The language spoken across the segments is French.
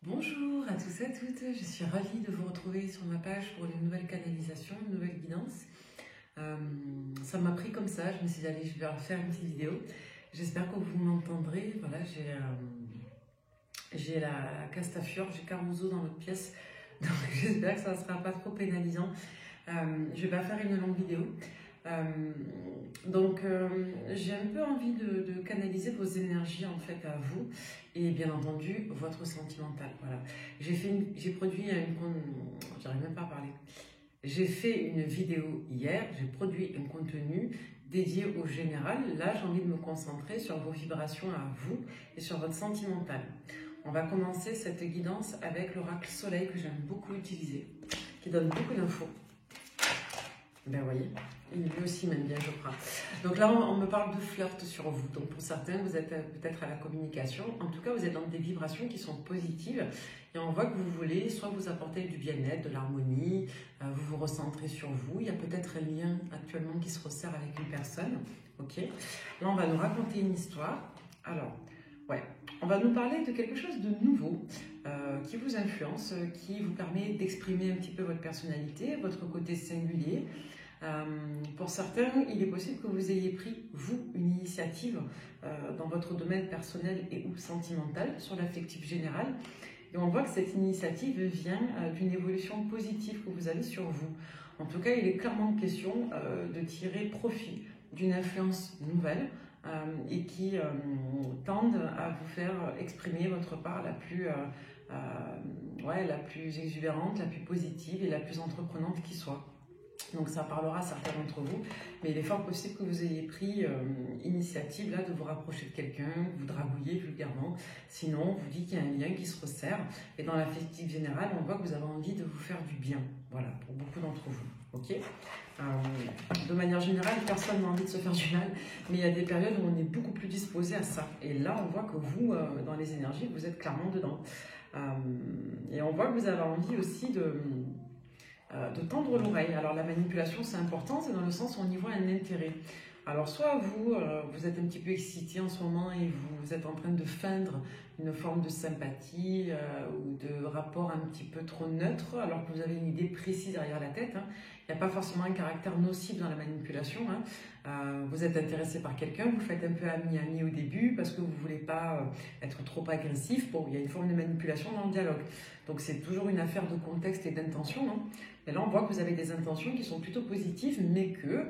Bonjour à tous et à toutes, je suis ravie de vous retrouver sur ma page pour une nouvelle canalisation, une nouvelle guidance. Ça m'a pris comme ça, je me suis dit allez, je vais faire une petite vidéo. J'espère que vous m'entendrez. Voilà, j'ai la Castafiore, j'ai Caruso dans l'autre pièce, donc j'espère que ça ne sera pas trop pénalisant. Je vais pas faire une longue vidéo. J'ai un peu envie de canaliser vos énergies en fait à vous et bien entendu votre sentimental. Voilà, j'ai produit j'arrive même pas à parler. J'ai fait une vidéo hier, j'ai produit un contenu dédié au général. Là, j'ai envie de me concentrer sur vos vibrations à vous et sur votre sentimental. On va commencer cette guidance avec l'oracle soleil que j'aime beaucoup utiliser, qui donne beaucoup d'infos. Ben voyez, il lui aussi m'aime bien, je crois. Donc là, on me parle de flirt sur vous. Donc pour certains, vous êtes peut-être à la communication. En tout cas, vous êtes dans des vibrations qui sont positives. Et on voit que vous voulez soit vous apporter du bien-être, de l'harmonie, vous vous recentrez sur vous. Il y a peut-être un lien actuellement qui se resserre avec une personne. Ok. Là, on va nous raconter une histoire. Alors, ouais, on va nous parler de quelque chose de nouveau qui vous influence, qui vous permet d'exprimer un petit peu votre personnalité, votre côté singulier. Pour certains, il est possible que vous ayez pris, vous, une initiative dans votre domaine personnel et ou sentimental, sur l'affectif général. Et on voit que cette initiative vient d'une évolution positive que vous avez sur vous. En tout cas, il est clairement question de tirer profit d'une influence nouvelle et qui tendent à vous faire exprimer votre part la plus exubérante, la plus positive et la plus entreprenante qui soit. Donc ça parlera à certains d'entre vous, mais il est fort possible que vous ayez pris initiative là de vous rapprocher de quelqu'un, vous dragouiller vulgairement, sinon on vous dit qu'il y a un lien qui se resserre, et dans l'affectif général, on voit que vous avez envie de vous faire du bien, voilà, pour beaucoup d'entre vous, ok. De manière générale, personne n'a envie de se faire du mal, mais il y a des périodes où on est beaucoup plus disposé à ça, et là on voit que vous, dans les énergies, vous êtes clairement dedans, et on voit que vous avez envie aussi de tendre l'oreille. Alors la manipulation c'est important, c'est dans le sens où on y voit un intérêt. Alors soit vous êtes un petit peu excité en ce moment et vous êtes en train de feindre une forme de sympathie ou de rapport un petit peu trop neutre alors que vous avez une idée précise derrière la tête. Hein. Il n'y a pas forcément un caractère nocif dans la manipulation. Hein. Vous êtes intéressé par quelqu'un, vous faites un peu ami-ami au début parce que vous ne voulez pas être trop agressif. Bon, il y a une forme de manipulation dans le dialogue. Donc c'est toujours une affaire de contexte et d'intention. Hein. Et là, on voit que vous avez des intentions qui sont plutôt positives, mais que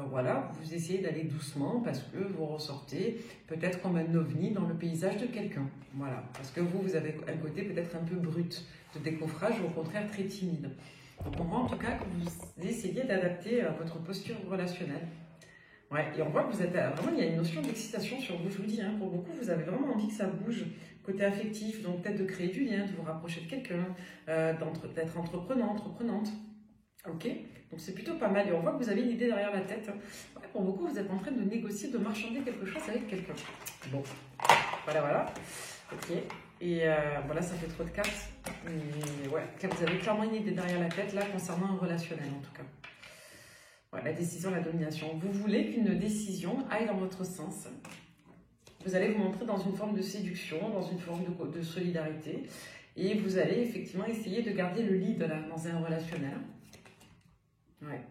voilà, vous essayez d'aller doucement parce que vous ressortez peut-être comme un ovni dans le paysage de quelqu'un. Voilà, parce que vous avez un côté peut-être un peu brut de décoffrage ou au contraire très timide. Donc on voit en tout cas que vous essayez d'adapter votre posture relationnelle. Ouais, et on voit que vous êtes vraiment, il y a une notion d'excitation sur vous, je vous dis, hein, pour beaucoup, vous avez vraiment envie que ça bouge, côté affectif, donc peut-être de créer du lien, de vous rapprocher de quelqu'un, d'être entreprenant, entreprenante. Ok, donc c'est plutôt pas mal, et on voit que vous avez une idée derrière la tête. Ouais, pour beaucoup, vous êtes en train de négocier, de marchander quelque chose avec quelqu'un. Bon, voilà, ok, et voilà, ça fait trop de cartes, mais ouais, vous avez clairement une idée derrière la tête, là, concernant un relationnel, en tout cas. La décision, la domination. Vous voulez qu'une décision aille dans votre sens. Vous allez vous montrer dans une forme de séduction, dans une forme de solidarité. Et vous allez effectivement essayer de garder le lead là, dans un relationnel. Ouais.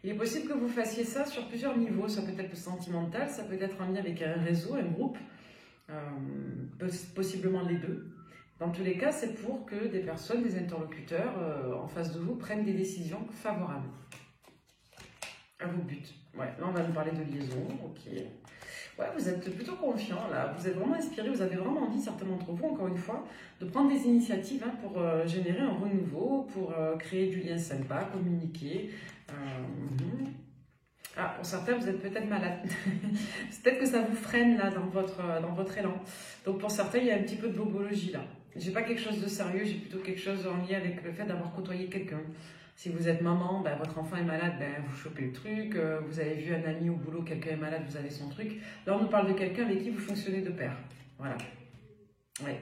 Il est possible que vous fassiez ça sur plusieurs niveaux. Ça peut être sentimental, ça peut être en lien avec un réseau, un groupe. Possiblement les deux. Dans tous les cas, c'est pour que des personnes, des interlocuteurs en face de vous prennent des décisions favorables à vos buts. Ouais, là on va nous parler de liaison, ok. Ouais, vous êtes plutôt confiant là, vous êtes vraiment inspiré, vous avez vraiment envie, certains d'entre vous, encore une fois, de prendre des initiatives hein, pour générer un renouveau, pour créer du lien sympa, communiquer. Ah, pour certains, vous êtes peut-être malade. Peut-être que ça vous freine là dans votre élan. Donc pour certains, il y a un petit peu de bobologie là. J'ai pas quelque chose de sérieux, j'ai plutôt quelque chose en lien avec le fait d'avoir côtoyé quelqu'un. Si vous êtes maman, ben, votre enfant est malade, ben, vous chopez le truc. Vous avez vu un ami au boulot, quelqu'un est malade, vous avez son truc. Là, on nous parle de quelqu'un avec qui vous fonctionnez de pair. Voilà. Ouais.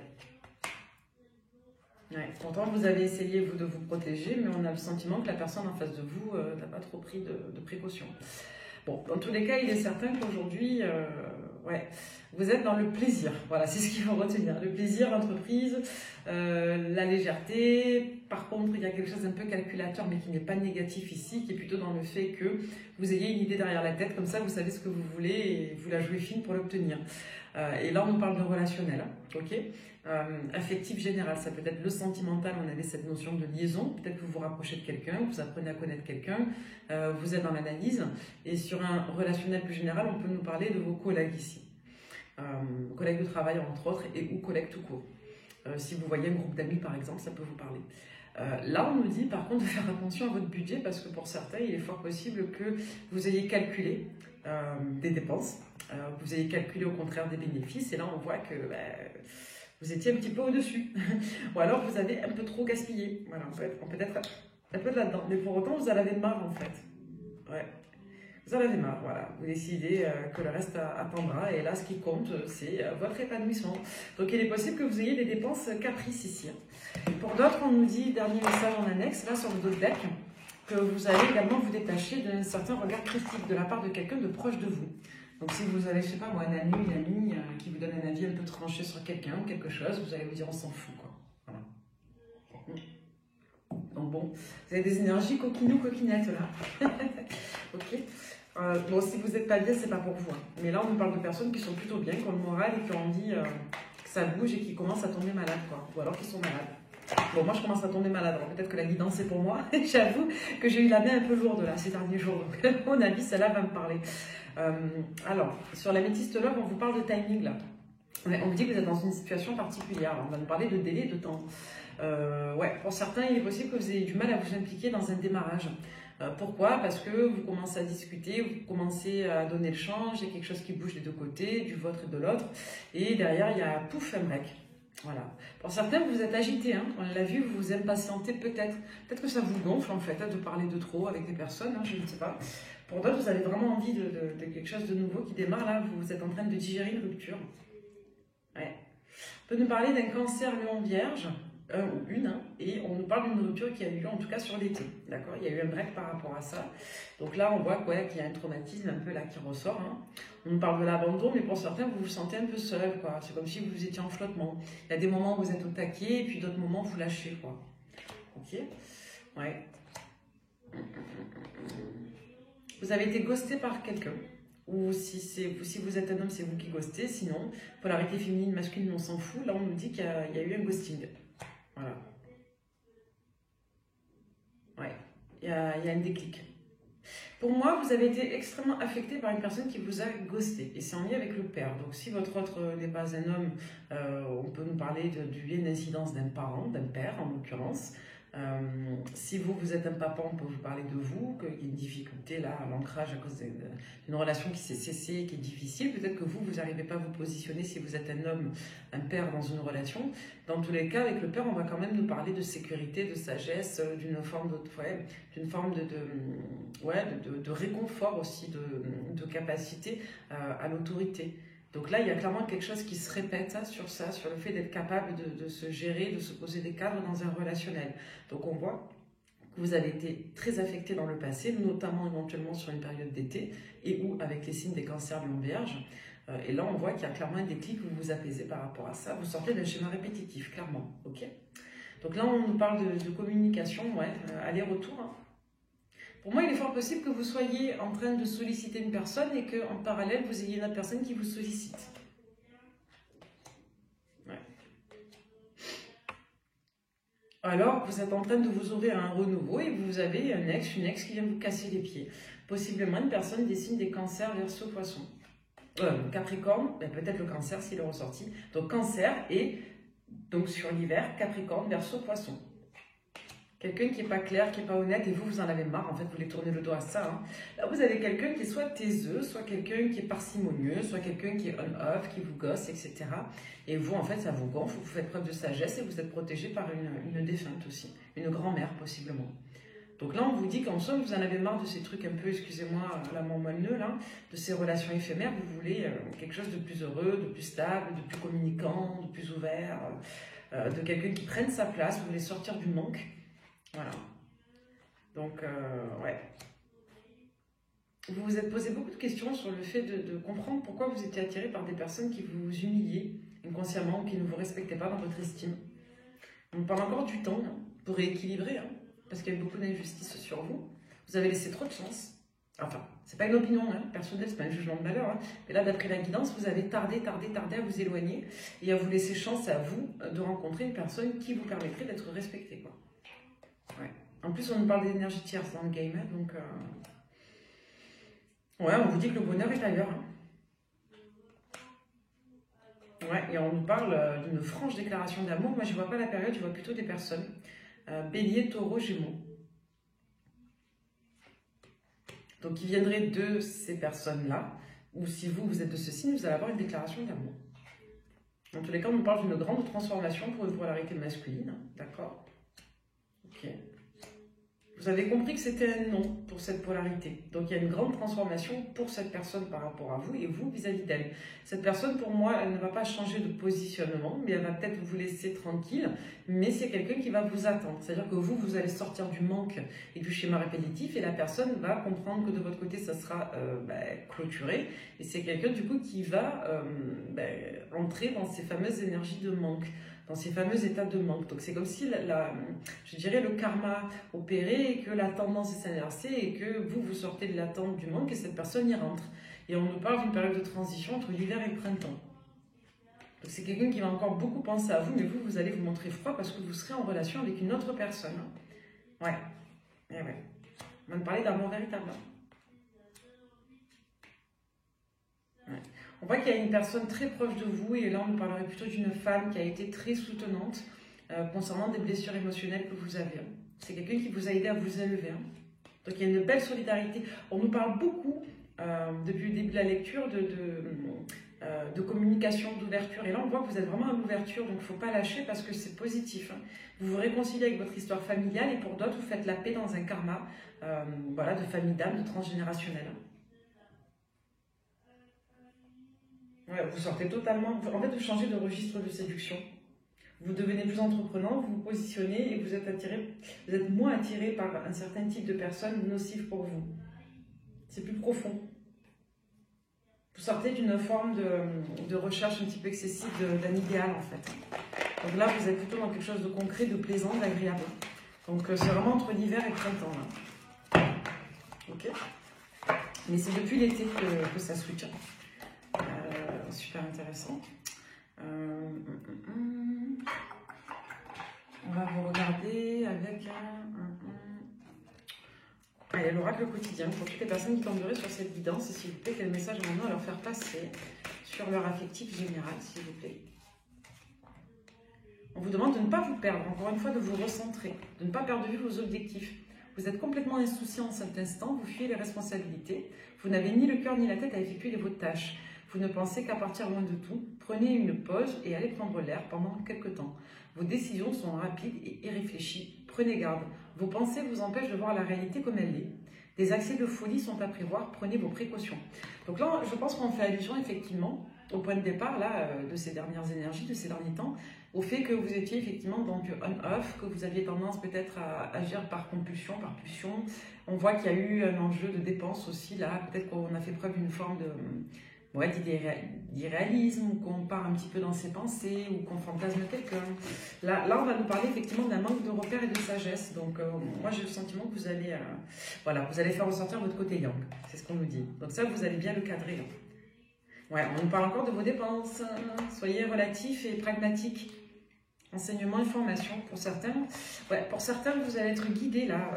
Ouais. Pourtant, vous avez essayé vous, de vous protéger, mais on a le sentiment que la personne en face de vous n'a pas trop pris de précautions. Bon, dans tous les cas, il est certain qu'aujourd'hui, ouais, Vous êtes dans le plaisir, voilà, c'est ce qu'il faut retenir. Le plaisir, l'entreprise, la légèreté. Par contre, il y a quelque chose d'un peu calculateur, mais qui n'est pas négatif ici, qui est plutôt dans le fait que vous ayez une idée derrière la tête, comme ça vous savez ce que vous voulez et vous la jouez fine pour l'obtenir. Et là, on nous parle de relationnel, ok. Affectif général, ça peut être le sentimental, on avait cette notion de liaison, peut-être que vous vous rapprochez de quelqu'un, vous apprenez à connaître quelqu'un, vous êtes dans l'analyse, et sur un relationnel plus général, on peut nous parler de vos collègues ici. Collègues de travail entre autres, et ou collègues tout court. Si vous voyez un groupe d'amis par exemple, ça peut vous parler. Là, on nous dit par contre de faire attention à votre budget parce que pour certains, il est fort possible que vous ayez calculé des dépenses, vous ayez calculé au contraire des bénéfices, et là on voit que vous étiez un petit peu au-dessus, ou alors vous avez un peu trop gaspillé. Voilà, on peut être un peu là-dedans, mais pour autant vous en avez marre en fait. Ouais. Vous en avez marre, voilà. Vous décidez que le reste attendra, et là ce qui compte c'est votre épanouissement. Donc il est possible que vous ayez des dépenses caprices ici. Pour d'autres, on nous dit, dernier message en annexe, là sur le dos de deck, que vous allez également vous détacher d'un certain regard critique de la part de quelqu'un de proche de vous. Donc si vous avez, je sais pas moi, un ami, une amie qui vous donne un avis un peu tranché sur quelqu'un ou quelque chose, vous allez vous dire on s'en fout, quoi. Voilà. Donc bon, vous avez des énergies coquinou, coquinettes là. Ok. Bon, si vous n'êtes pas bien, c'est pas pour vous. Hein. Mais là, on nous parle de personnes qui sont plutôt bien, qui ont le moral et qui ont envie que ça bouge et qui commencent à tomber malades, quoi. Ou alors qui sont malades. Bon, moi, je commence à tomber malade. Alors peut-être que la guidance, c'est pour moi. J'avoue que j'ai eu la main un peu lourde là ces derniers jours. Donc, à mon avis, celle-là va me parler. Alors, sur l'améthyste love, on vous parle de timing là. On vous dit que vous êtes dans une situation particulière. On va nous parler de délai, de temps. Ouais, pour certains, il est possible que vous ayez du mal à vous impliquer dans un démarrage. Pourquoi? Parce que vous commencez à discuter, vous commencez à donner le change, il y a quelque chose qui bouge des deux côtés, du vôtre et de l'autre, et derrière il y a pouf, un break. Voilà. Pour certains, vous êtes agités, hein. On l'a vu, vous vous impatientez peut-être. Peut-être que ça vous gonfle en fait, de parler de trop avec des personnes, hein, je ne sais pas. Pour d'autres, vous avez vraiment envie de quelque chose de nouveau qui démarre, là, vous êtes en train de digérer une rupture. Ouais. On peut nous parler d'un cancer lion vierge. Ou une, hein, et on nous parle d'une rupture qui a eu lieu en tout cas sur l'été, d'accord. Il y a eu un break par rapport à ça, donc là on voit qu'il y a un traumatisme un peu là qui ressort, hein. On nous parle de l'abandon, mais pour certains vous vous sentez un peu seul, quoi. C'est comme si vous étiez en flottement. Il y a des moments où vous êtes au taquet, et puis d'autres moments où vous lâchez, quoi. Ok. Ouais. Vous avez été ghosté par quelqu'un, ou si vous êtes un homme, c'est vous qui ghostez. Sinon, polarité féminine, masculine, on s'en fout. Là on nous dit qu'il y a eu un ghosting. Voilà. Ouais, il y a un déclic. Pour moi, vous avez été extrêmement affecté par une personne qui vous a ghosté. Et c'est en lien avec le père. Donc si votre autre n'est pas un homme, on peut nous parler du lien d'incidence d'un parent, d'un père en l'occurrence. Si vous êtes un papa, on peut vous parler de vous, qu'il y a une difficulté là à l'ancrage à cause d'une relation qui s'est cessée, qui est difficile. Peut-être que vous n'arrivez pas à vous positionner si vous êtes un homme, un père dans une relation. Dans tous les cas, avec le père, on va quand même nous parler de sécurité, de sagesse, d'une forme de réconfort aussi, de capacité à l'autorité. Donc là, il y a clairement quelque chose qui se répète sur ça, sur le fait d'être capable de se gérer, de se poser des cadres dans un relationnel. Donc on voit que vous avez été très affecté dans le passé, notamment éventuellement sur une période d'été, et ou avec les signes des cancers lion vierge. Et là, on voit qu'il y a clairement un déclic, vous vous apaisez par rapport à ça, vous sortez d'un schéma répétitif, clairement. Ok. Donc là, on nous parle de communication, ouais, aller-retour, hein. Pour moi, il est fort possible que vous soyez en train de solliciter une personne et qu'en parallèle, vous ayez une autre personne qui vous sollicite. Ouais. Alors, vous êtes en train de vous ouvrir à un renouveau et vous avez un ex, une ex qui vient vous casser les pieds. Possiblement une personne des signes des cancers verseau poisson. Capricorne, ben peut-être le cancer s'il est ressorti. Donc cancer et donc sur l'hiver, Capricorne verseau poisson. Quelqu'un qui n'est pas clair, qui n'est pas honnête, et vous en avez marre, en fait, vous voulez tourner le dos à ça. Hein. Là, vous avez quelqu'un qui est soit taiseux, soit quelqu'un qui est parcimonieux, soit quelqu'un qui est on-off, qui vous gosse, etc. Et vous, en fait, ça vous gonfle, vous faites preuve de sagesse et vous êtes protégé par une défunte aussi, une grand-mère possiblement. Donc là, on vous dit qu'en somme, vous en avez marre de ces trucs un peu, excusez-moi, la moelleux, là, de ces relations éphémères. Vous voulez quelque chose de plus heureux, de plus stable, de plus communicant, de plus ouvert, de quelqu'un qui prenne sa place. Vous voulez sortir du manque. Voilà. Donc, ouais. vous vous êtes posé beaucoup de questions sur le fait de comprendre pourquoi vous étiez attiré par des personnes qui vous humiliaient inconsciemment, qui ne vous respectaient pas dans votre estime. On parle encore du temps pour rééquilibrer, parce qu'il y a eu beaucoup d'injustice sur vous. Vous avez laissé trop de chance. Enfin, c'est pas une opinion personnelle, c'est pas un jugement de valeur. Mais là, d'après la guidance, vous avez tardé à vous éloigner et à vous laisser chance à vous de rencontrer une personne qui vous permettrait d'être respectée, quoi. Ouais. En plus, on nous parle d'énergie tierce dans le game, donc... Ouais, on vous dit que le bonheur est ailleurs. Ouais, et on nous parle d'une franche déclaration d'amour. Moi, je ne vois pas la période, je vois plutôt des personnes. Bélier, Taureau, Gémeaux. Donc, il viendrait de ces personnes-là. Ou si vous, vous êtes de ce signe, vous allez avoir une déclaration d'amour. En tous les cas, on nous parle d'une grande transformation pour une polarité masculine. D'accord? Ok. Vous avez compris que c'était un non pour cette polarité. Donc, il y a une grande transformation pour cette personne par rapport à vous et vous vis-à-vis d'elle. Cette personne, pour moi, elle ne va pas changer de positionnement, mais elle va peut-être vous laisser tranquille, mais c'est quelqu'un qui va vous attendre. C'est-à-dire que vous allez sortir du manque et du schéma répétitif et la personne va comprendre que de votre côté, ça sera clôturé. Et c'est quelqu'un, du coup, qui va entrer dans ces fameuses énergies de manque, dans ces fameux états de manque. Donc c'est comme si, je dirais, le karma opérait et que la tendance est s'inverser et que vous sortez de l'attente du manque et cette personne y rentre. Et on nous parle d'une période de transition entre l'hiver et le printemps. Donc c'est quelqu'un qui va encore beaucoup penser à vous, mais vous allez vous montrer froid parce que vous serez en relation avec une autre personne. Ouais, et ouais. On va nous parler d'amour véritable. Ouais. On voit qu'il y a une personne très proche de vous et là on nous parlerait plutôt d'une femme qui a été très soutenante concernant des blessures émotionnelles que vous avez. C'est quelqu'un qui vous a aidé à vous élever. Donc il y a une belle solidarité. On nous parle beaucoup depuis le début de la lecture de communication, d'ouverture. Et là on voit que vous êtes vraiment à l'ouverture, donc il ne faut pas lâcher parce que c'est positif. Vous vous réconciliez avec votre histoire familiale et pour d'autres vous faites la paix dans un karma voilà, de famille d'âme, de transgénérationnel. Ouais, vous sortez totalement, en fait vous changez de registre de séduction, vous devenez plus entreprenant, vous vous positionnez et vous êtes moins attiré par un certain type de personnes nocives pour vous. C'est plus profond. Vous sortez d'une forme de recherche un petit peu excessive d'un idéal en fait. Donc là vous êtes plutôt dans quelque chose de concret, de plaisant, d'agréable. Donc c'est vraiment entre l'hiver et le printemps là. Ok. Mais c'est depuis l'été que ça switch. Super intéressant. On va vous regarder avec Allez, l'oracle quotidien pour toutes les personnes qui tomberaient sur cette guidance. Et s'il vous plaît, quel message on a à leur faire passer sur leur affectif général, s'il vous plaît. On vous demande de ne pas vous perdre, encore une fois, de vous recentrer, de ne pas perdre de vue vos objectifs. Vous êtes complètement insouciant en cet instant, vous fuyez les responsabilités. Vous n'avez ni le cœur ni la tête à effectuer vos tâches. Vous ne pensez qu'à partir loin de tout. Prenez une pause et allez prendre l'air pendant quelques temps. Vos décisions sont rapides et irréfléchies. Prenez garde. Vos pensées vous empêchent de voir la réalité comme elle est. Des accès de folie sont à prévoir. Prenez vos précautions. Donc là, je pense qu'on fait allusion effectivement au point de départ là, de ces dernières énergies, de ces derniers temps, au fait que vous étiez effectivement dans du on-off, que vous aviez tendance peut-être à agir par compulsion, par pulsion. On voit qu'il y a eu un enjeu de dépense aussi là. Peut-être qu'on a fait preuve d'une forme d'irréalisme, ou qu'on part un petit peu dans ses pensées, ou qu'on fantasme quelqu'un. Là, on va nous parler effectivement d'un manque de repères et de sagesse. Donc, moi, j'ai le sentiment que vous allez, vous allez faire ressortir votre côté yang. C'est ce qu'on nous dit. Donc ça, vous allez bien le cadrer là. Ouais, on nous parle encore de vos dépenses. Soyez relatifs et pragmatiques. Enseignement et formation pour certains. Ouais, pour certains, vous allez être guidés là.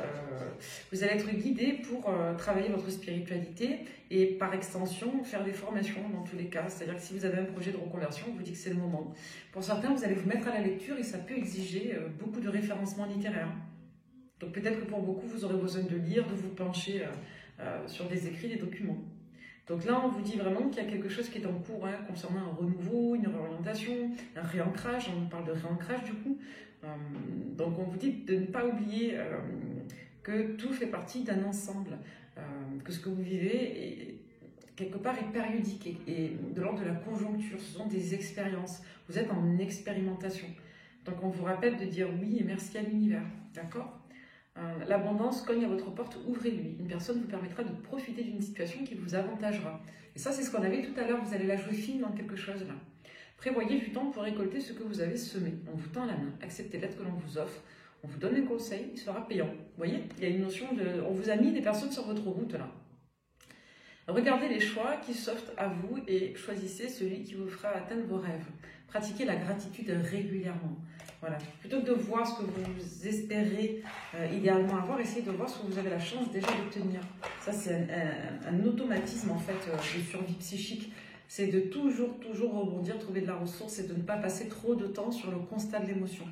Vous allez être guidés pour travailler votre spiritualité et par extension faire des formations dans tous les cas. C'est-à-dire que si vous avez un projet de reconversion, on vous dit que c'est le moment. Pour certains, vous allez vous mettre à la lecture et ça peut exiger beaucoup de référencement littéraire. Donc peut-être que pour beaucoup, vous aurez besoin de lire, de vous pencher sur des écrits, des documents. Donc là, on vous dit vraiment qu'il y a quelque chose qui est en cours concernant un renouveau, une réorientation, un réancrage. On parle de réancrage du coup. Donc on vous dit de ne pas oublier que tout fait partie d'un ensemble, que ce que vous vivez quelque part est périodique et de l'ordre de la conjoncture. Ce sont des expériences. Vous êtes en expérimentation. Donc on vous rappelle de dire oui et merci à l'univers. D'accord ? L'abondance cogne à votre porte, ouvrez-lui. Une personne vous permettra de profiter d'une situation qui vous avantagera. Et ça, c'est ce qu'on avait tout à l'heure. Vous allez la jouer fine dans quelque chose là. Prévoyez du temps pour récolter ce que vous avez semé. On vous tend la main. Acceptez l'aide que l'on vous offre. On vous donne un conseil, il sera payant. Vous voyez, il y a une notion de... On vous a mis des personnes sur votre route là. Regardez les choix qui s'offrent à vous et choisissez celui qui vous fera atteindre vos rêves. Pratiquez la gratitude régulièrement. Voilà. Plutôt que de voir ce que vous espérez idéalement avoir, essayez de voir ce que vous avez la chance déjà d'obtenir. Ça, c'est un automatisme en fait de survie psychique. C'est de toujours rebondir, trouver de la ressource et de ne pas passer trop de temps sur le constat de l'émotion.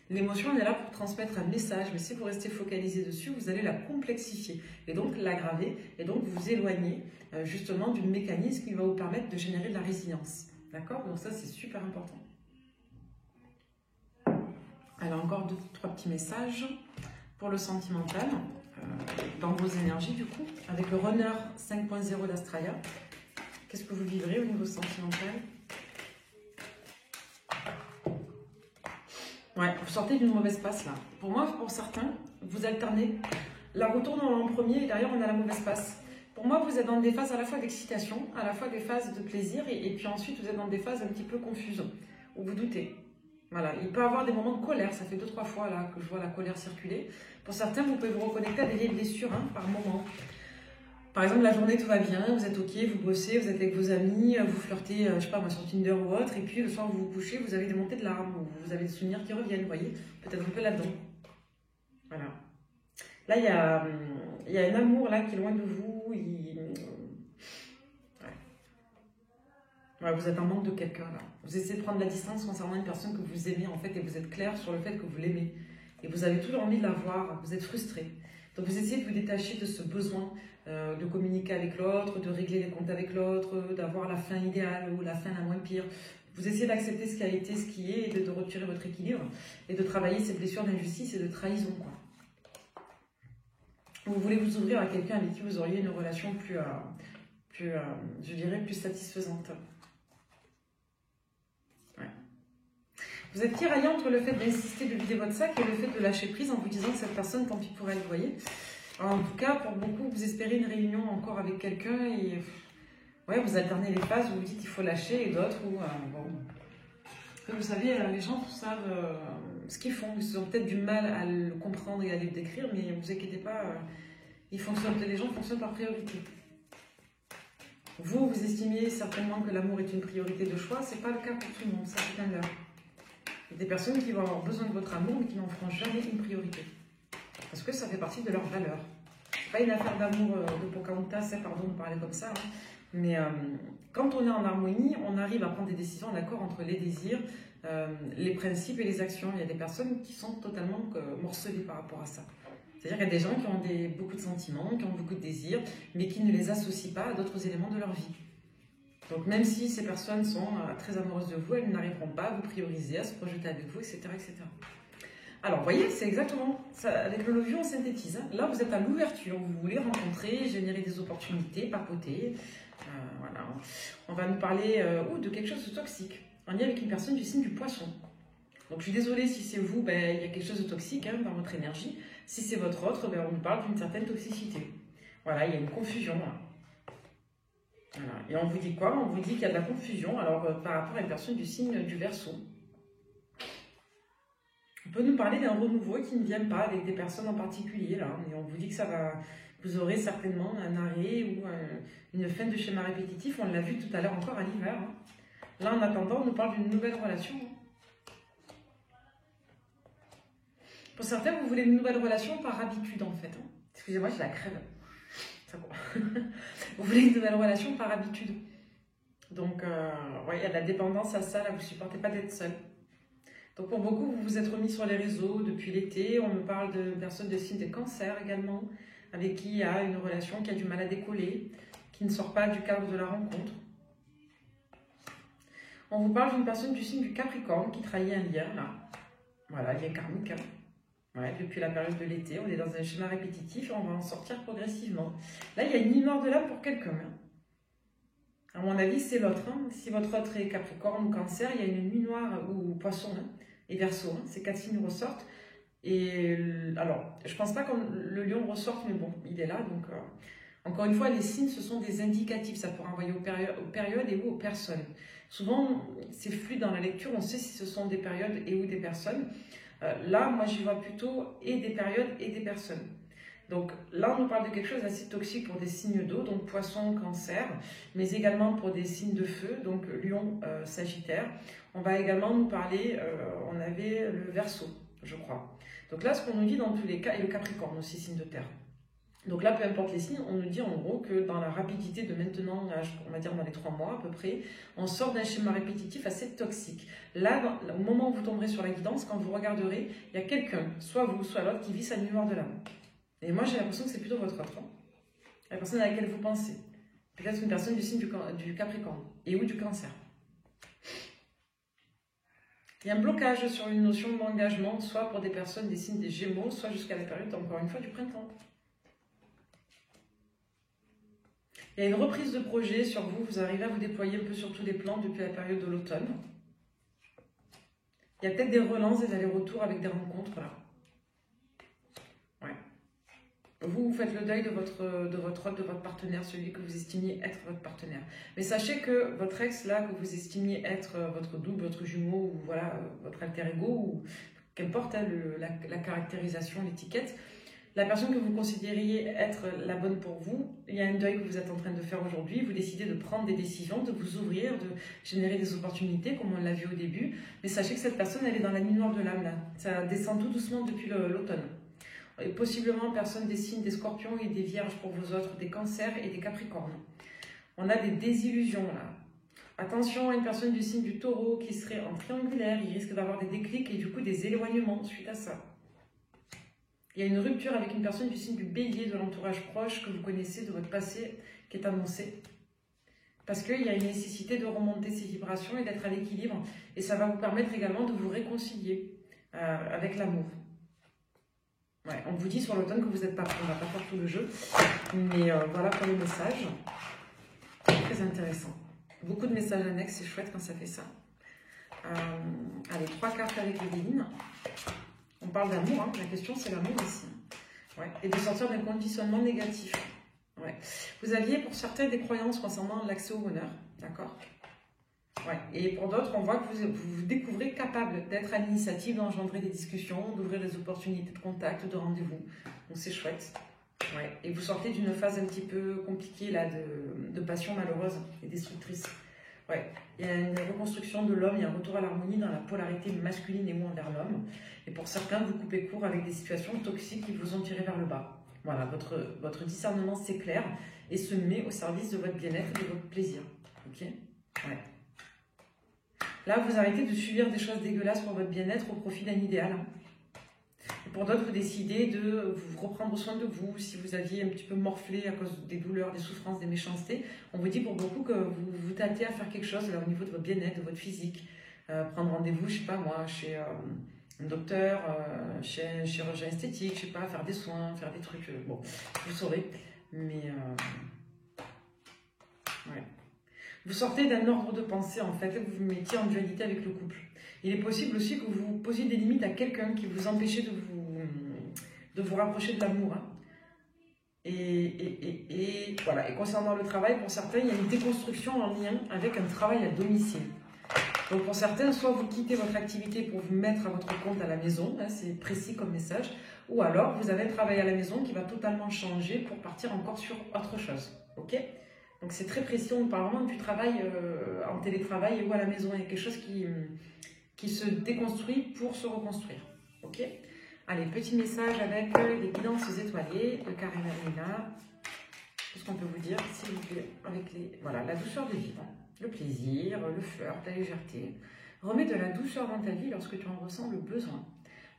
L'émotion, elle est là pour transmettre un message, mais si vous restez focalisé dessus, vous allez la complexifier et donc l'aggraver et donc vous éloigner justement du mécanisme qui va vous permettre de générer de la résilience. D'accord? Donc ça, c'est super important. Alors encore 2-3 petits messages pour le sentimental, dans vos énergies du coup, avec le runner 5.0 d'Astralia. Qu'est-ce que vous vivrez au niveau sentimental? Ouais, vous sortez d'une mauvaise passe là. Pour moi, pour certains, vous alternez. La retourne en premier et derrière on a la mauvaise passe. Pour moi, vous êtes dans des phases à la fois d'excitation, à la fois des phases de plaisir et puis ensuite vous êtes dans des phases un petit peu confuses, où vous doutez. Voilà, il peut y avoir des moments de colère, ça fait 2-3 fois là que je vois la colère circuler. Pour certains, vous pouvez vous reconnecter à des vieilles blessures par moment. Par exemple, la journée, tout va bien, vous êtes ok, vous bossez, vous êtes avec vos amis, vous flirtez, je sais pas moi, sur Tinder ou autre, et puis le soir, vous vous couchez, vous avez des montées de larmes, vous avez des souvenirs qui reviennent, vous voyez, peut-être un peu là-dedans. Voilà. Là, il y a un amour là qui est loin de vous, ouais, vous êtes en manque de quelqu'un là. Vous essayez de prendre la distance concernant une personne que vous aimez en fait, et vous êtes clair sur le fait que vous l'aimez. Et vous avez toujours envie de la voir, vous êtes frustré. Donc vous essayez de vous détacher de ce besoin de communiquer avec l'autre, de régler les comptes avec l'autre, d'avoir la fin idéale ou la fin la moins pire. Vous essayez d'accepter ce qui a été, ce qui est, et de retirer votre équilibre, et de travailler ces blessures d'injustice et de trahison, quoi. Vous voulez vous ouvrir à quelqu'un avec qui vous auriez une relation plus je dirais, plus satisfaisante. Ouais. Vous êtes tiraillé entre le fait d'insister de vider votre sac et le fait de lâcher prise en vous disant que cette personne, tant pis pour elle, vous voyez. Alors, en tout cas, pour beaucoup, vous espérez une réunion encore avec quelqu'un et ouais, vous alternez les phases où vous dites qu'il faut lâcher et d'autres où, bon. Vous savez, les gens savent ce qu'ils font. Ils ont peut-être du mal à le comprendre et à le décrire, mais ne vous inquiétez pas, les gens fonctionnent par priorité. Vous estimiez certainement que l'amour est une priorité de choix, ce n'est pas le cas pour tout le monde, ça c'est un leurre. Il y a des personnes qui vont avoir besoin de votre amour, mais qui n'en feront jamais une priorité. Parce que ça fait partie de leur valeur. Ce n'est pas une affaire d'amour de Pocahontas, pardon de parler comme ça, hein. Mais quand on est en harmonie, on arrive à prendre des décisions d'accord entre les désirs, les principes et les actions. Il y a des personnes qui sont totalement morcelées par rapport à ça. C'est-à-dire qu'il y a des gens qui ont beaucoup de sentiments, qui ont beaucoup de désirs, mais qui ne les associent pas à d'autres éléments de leur vie. Donc même si ces personnes sont très amoureuses de vous, elles n'arriveront pas à vous prioriser, à se projeter avec vous, etc. etc. Alors, vous voyez, c'est exactement ça. Avec le levier, on synthétise. Hein. Là, vous êtes à l'ouverture. Vous voulez rencontrer, générer des opportunités, papoter. Voilà. On va nous parler de quelque chose de toxique, en lien avec une personne du signe du poisson. Donc, je suis désolée si c'est vous, il y a quelque chose de toxique dans votre énergie. Si c'est votre autre, on nous parle d'une certaine toxicité. Voilà, il y a une confusion. Voilà. Et on vous dit quoi? On vous dit qu'il y a de la confusion par rapport à une personne du signe du Verseau. On peut nous parler d'un renouveau qui ne vient pas avec des personnes en particulier, là. Et on vous dit que vous aurez certainement un arrêt ou une fin de schéma répétitif. On l'a vu tout à l'heure encore à l'hiver. Hein. Là, en attendant, on nous parle d'une nouvelle relation. Pour certains, vous voulez une nouvelle relation par habitude, en fait. Hein. Excusez-moi, je la crève. Vous voulez une nouvelle relation par habitude. Donc, ouais, il y a de la dépendance à ça, là, vous ne supportez pas d'être seul. Donc, pour beaucoup, vous vous êtes remis sur les réseaux depuis l'été. On me parle de personnes de signe de Cancer également, avec qui il y a une relation qui a du mal à décoller, qui ne sort pas du cadre de la rencontre. On vous parle d'une personne du signe du Capricorne qui trahit un lien, là. Voilà, lien karmique. Hein. Ouais, depuis la période de l'été, on est dans un schéma répétitif et on va en sortir progressivement. Là, il y a une nuit noire de l'âme pour quelqu'un. Hein. À mon avis, c'est l'autre. Hein. Si votre autre est Capricorne ou Cancer, il y a une nuit noire ou Poisson hein, et Verseau. Hein. Ces 4 signes ressortent. Et alors, je pense pas que le lion ressorte, mais bon, il est là. Donc, encore une fois, les signes, ce sont des indicatifs. Ça peut renvoyer aux périodes et ou aux personnes. Souvent, c'est fluide dans la lecture. On sait si ce sont des périodes et ou des personnes. Là, moi, j'y vois plutôt et des périodes et des personnes. Donc là, on nous parle de quelque chose d'assez toxique pour des signes d'eau, donc poisson, cancer, mais également pour des signes de feu, donc lion, sagittaire. On va également nous parler, on avait le verseau, je crois. Donc là, ce qu'on nous dit dans tous les cas, et le capricorne aussi, signe de terre. Donc là, peu importe les signes, on nous dit en gros que dans la rapidité de maintenant, on va dire dans les 3 mois à peu près, on sort d'un schéma répétitif assez toxique. Là, au moment où vous tomberez sur la guidance, quand vous regarderez, il y a quelqu'un, soit vous, soit l'autre, qui vit sa nuit noire de l'âme. Et moi, j'ai l'impression que c'est plutôt votre autre, hein. La personne à laquelle vous pensez. Peut-être une personne du signe du Capricorne et ou du Cancer. Il y a un blocage sur une notion d'engagement, soit pour des personnes des signes des Gémeaux, soit jusqu'à la période, encore une fois, du printemps. Il y a une reprise de projet sur vous, vous arrivez à vous déployer un peu sur tous les plans depuis la période de l'automne. Il y a peut-être des relances, des allers-retours avec des rencontres, là. Ouais. Vous faites le deuil de votre partenaire, celui que vous estimiez être votre partenaire. Mais sachez que votre ex, là, que vous estimiez être votre double, votre jumeau, ou voilà, votre alter ego, ou qu'importe hein, la caractérisation, l'étiquette, la personne que vous considériez être la bonne pour vous, il y a un deuil que vous êtes en train de faire aujourd'hui, vous décidez de prendre des décisions, de vous ouvrir, de générer des opportunités, comme on l'a vu au début, mais sachez que cette personne, elle est dans la nuit noire de l'âme, là. Ça descend tout doucement depuis l'automne. Et possiblement personne des signes des scorpions et des vierges pour vos autres, des cancers et des capricornes. On a des désillusions là. Attention à une personne du signe du taureau qui serait en triangulaire, il risque d'avoir des déclics et du coup des éloignements suite à ça. Il y a une rupture avec une personne du signe du bélier, de l'entourage proche que vous connaissez, de votre passé, qui est annoncée. Parce qu'il y a une nécessité de remonter ses vibrations et d'être à l'équilibre. Et ça va vous permettre également de vous réconcilier avec l'amour. Ouais, on vous dit sur l'automne que vous n'êtes pas prêt, on ne va pas faire tout le jeu, mais voilà pour le message. Très intéressant. Beaucoup de messages annexes, c'est chouette quand ça fait ça. Allez, 3 cartes avec les lignes. On parle d'amour, hein. La question c'est l'amour ici. Ouais. Et de sortir d'un conditionnement négatif. Ouais. Vous aviez pour certains des croyances concernant l'accès au bonheur, d'accord? Ouais. Et pour d'autres, on voit que vous vous découvrez capable d'être à l'initiative, d'engendrer des discussions, d'ouvrir des opportunités de contact, de rendez-vous. Donc c'est chouette. Ouais. Et vous sortez d'une phase un petit peu compliquée là, de passion malheureuse et destructrice. Ouais. Il y a une reconstruction de l'homme, il y a un retour à l'harmonie dans la polarité masculine et ou envers l'homme. Et pour certains, vous coupez court avec des situations toxiques qui vous ont tiré vers le bas. Voilà, votre discernement s'éclaire et se met au service de votre bien-être et de votre plaisir. Ok? Ouais. Là, vous arrêtez de subir des choses dégueulasses pour votre bien-être au profit d'un idéal. Et pour d'autres, vous décidez de vous reprendre soin de vous. Si vous aviez un petit peu morflé à cause des douleurs, des souffrances, des méchancetés, on vous dit pour beaucoup que vous vous tâtez à faire quelque chose là, au niveau de votre bien-être, de votre physique. Prendre rendez-vous, je sais pas moi, chez un docteur, chez un chirurgien esthétique, je sais pas, faire des soins, faire des trucs. Bon, vous saurez. Mais ouais. Vous sortez d'un ordre de pensée, en fait, et vous vous mettiez en dualité avec le couple. Il est possible aussi que vous posiez des limites à quelqu'un qui vous empêchait de vous rapprocher de l'amour. Hein. Et voilà. Et concernant le travail, pour certains, il y a une déconstruction en lien avec un travail à domicile. Donc pour certains, soit vous quittez votre activité pour vous mettre à votre compte à la maison, hein, c'est précis comme message, ou alors vous avez un travail à la maison qui va totalement changer pour partir encore sur autre chose. Ok ? Donc c'est très précis, on parle vraiment du travail en télétravail ou à la maison. Il y a quelque chose qui se déconstruit pour se reconstruire. Ok ? Allez, petit message avec les guidances étoilées de Karenina. Qu'est-ce qu'on peut vous dire, s'il vous plaît, avec voilà, la douceur de vivre, le plaisir, le flirt, la légèreté. Remets de la douceur dans ta vie lorsque tu en ressens le besoin.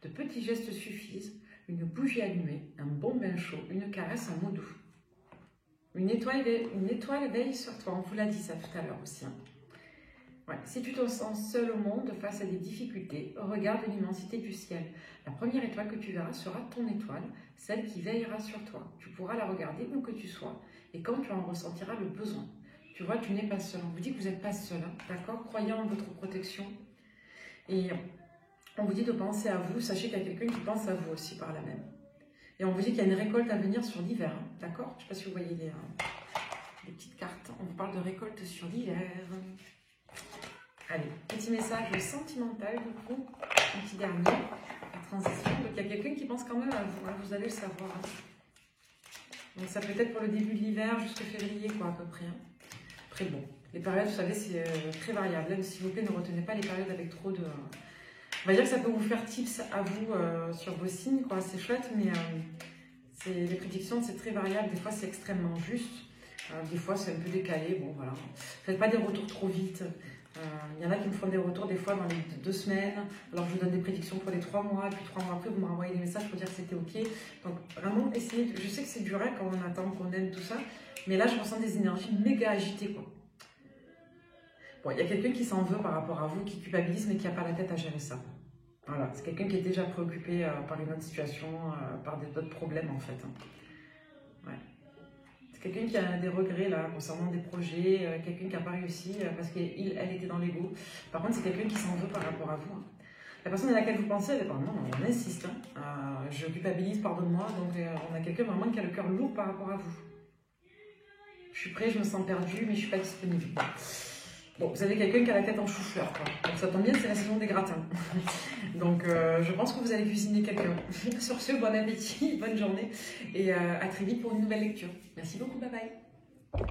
De petits gestes suffisent, une bougie allumée, un bon bain chaud, une caresse, un mot doux. Une étoile veille sur toi, on vous l'a dit ça tout à l'heure aussi. Hein. Ouais. Si tu te sens seul au monde face à des difficultés, regarde l'immensité du ciel. La première étoile que tu verras sera ton étoile, celle qui veillera sur toi. Tu pourras la regarder où que tu sois et quand tu en ressentiras le besoin. Tu vois, tu n'es pas seul. On vous dit que vous n'êtes pas seul, hein, d'accord? Croyez en votre protection. Et On vous dit de penser à vous. Sachez qu'il y a quelqu'un qui pense à vous aussi par la même. Et on vous dit qu'il y a une récolte à venir sur l'hiver. D'accord? Je ne sais pas si vous voyez les petites cartes. On vous parle de récolte sur l'hiver. Allez, petit message sentimental du coup. Un petit dernier. La transition. Donc il y a quelqu'un qui pense quand même à vous. Hein, vous allez le savoir. Hein. Donc ça peut être pour le début de l'hiver jusqu'à février quoi à peu près. Hein. Après bon, les périodes vous savez c'est très variable. Là, s'il vous plaît ne retenez pas les périodes avec trop de... On va dire que ça peut vous faire tips à vous sur vos signes quoi. C'est chouette mais les prédictions c'est très variable. Des fois c'est extrêmement juste. Des fois c'est un peu décalé. Bon voilà. Faites pas des retours trop vite. Il y en a qui me font des retours des fois dans les 2 semaines. Alors je vous donne des prédictions pour les 3 mois, et puis 3 mois après vous me renvoyez des messages pour dire que c'était ok. Donc vraiment essayez, je sais que c'est dur hein, quand on attend, qu'on aime tout ça, mais là je ressens des énergies méga agitées quoi. Bon, il y a quelqu'un qui s'en veut par rapport à vous, qui culpabilise mais qui n'a pas la tête à gérer ça. Voilà, c'est quelqu'un qui est déjà préoccupé par une autre situation, par d'autres problèmes en fait. Hein. Ouais. Quelqu'un qui a des regrets là concernant des projets, quelqu'un qui n'a pas réussi parce qu'elle était dans l'ego. Par contre, c'est quelqu'un qui s'en veut par rapport à vous. Hein. La personne à laquelle vous pensez, elle est non, on insiste. Hein. Je culpabilise, pardonne-moi. Donc, on a quelqu'un vraiment qui a le cœur lourd par rapport à vous. Je suis prêt, je me sens perdue, mais je ne suis pas disponible. Bon, vous avez quelqu'un qui a la tête en chou-fleur. Donc, ça tombe bien, c'est la saison des gratins. Donc, je pense que vous allez cuisiner quelqu'un. Sur ce, bon appétit, bonne journée et à très vite pour une nouvelle lecture. Merci beaucoup, bye bye.